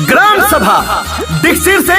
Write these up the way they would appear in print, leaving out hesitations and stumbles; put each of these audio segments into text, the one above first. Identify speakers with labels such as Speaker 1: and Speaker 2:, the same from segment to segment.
Speaker 1: Gram सभा दीक्षित से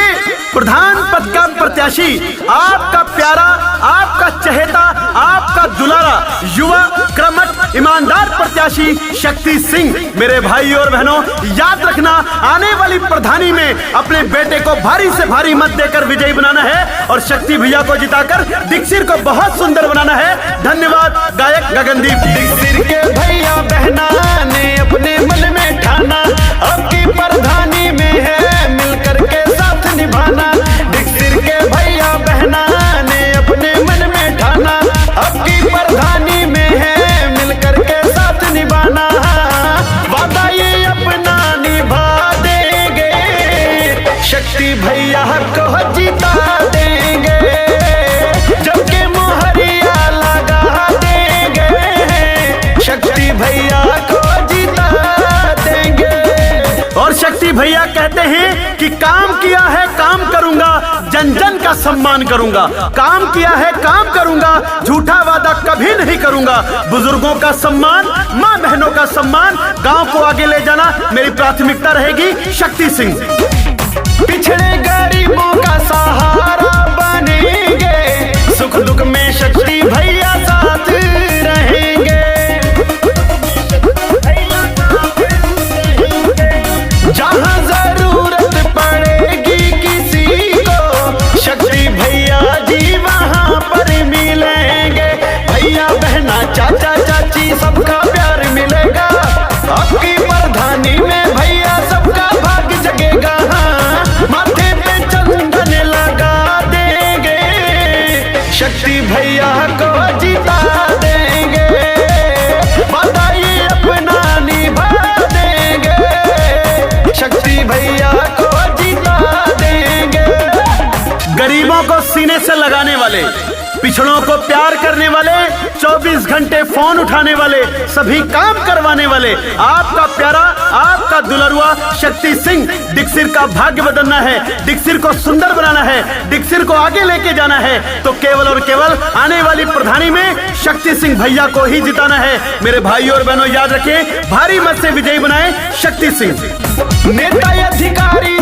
Speaker 1: प्रधान पद का प्रत्याशी आपका प्यारा, आपका चहेता, आपका दुलारा, युवा, कर्मठ, ईमानदार प्रत्याशी शक्ति सिंह। मेरे भाई और बहनों, याद रखना, आने वाली प्रधानी में अपने बेटे को भारी से भारी मत देकर विजयी बनाना है और शक्ति भैया को जिताकर दीक्षित को बहुत सुंदर बनाना है। धन्यवाद। गायक गगनदीप।
Speaker 2: दीक्षित के भैया बहना ने अपने मन में ठाना, आपकी प्रधानी में है मिलकर के साथ निभाना। दीक्षित के भैया बहना ने अपने मन में ठाना, आपकी प्रधानी में है मिलकर के साथ निभाना। वादा ये अपना निभा देंगे, शक्ति भैया को जिता देंगे, जबकि मोहरिया लगा देंगे, शक्ति भैया को जिता देंगे।
Speaker 1: और शक्ति भैया कहते हैं कि काम किया है काम करूंगा, जन जन का सम्मान करूंगा। काम किया है काम करूंगा, झूठा वादा कभी नहीं करूंगा। बुजुर्गों का सम्मान, माँ बहनों का सम्मान, गांव को आगे ले जाना मेरी प्राथमिकता रहेगी। शक्ति सिंह।
Speaker 2: पिछड़े गरीबों का सहारा बनेंगे, सुख दुख में शक्ति भैया साथ रहेंगे। जहाँ जरूरत पड़ेगी किसी को, शक्ति भैया जी वहाँ पर मिलेंगे। भैया बहना चाचा चाची सबका प्यार मिलेगा, आपकी प्रधानी में भैया सबका भाग जगेगा। माथे पे चंदन लगा देंगे, शक्ति भैया को जिता देंगे। बताइए अपना निभा देंगे, शक्ति भैया को जिता देंगे।
Speaker 1: गरीबों को सीने से लगाने वाले, पिछड़ों को प्यार करने वाले, 24 घंटे फोन उठाने वाले, सभी काम करवाने वाले, आपका प्यारा, आपका दुलरुआ शक्ति सिंह। दीक्षित का भाग्य बदलना है, दीक्षित को सुंदर बनाना है, दीक्षित को आगे लेके जाना है, तो केवल और केवल आने वाली प्रधानी में शक्ति सिंह भैया को ही जिताना है। मेरे भाई और बहनों, याद रखें, भारी मत से विजयी बनाए शक्ति सिंह।
Speaker 2: नेता अधिकारी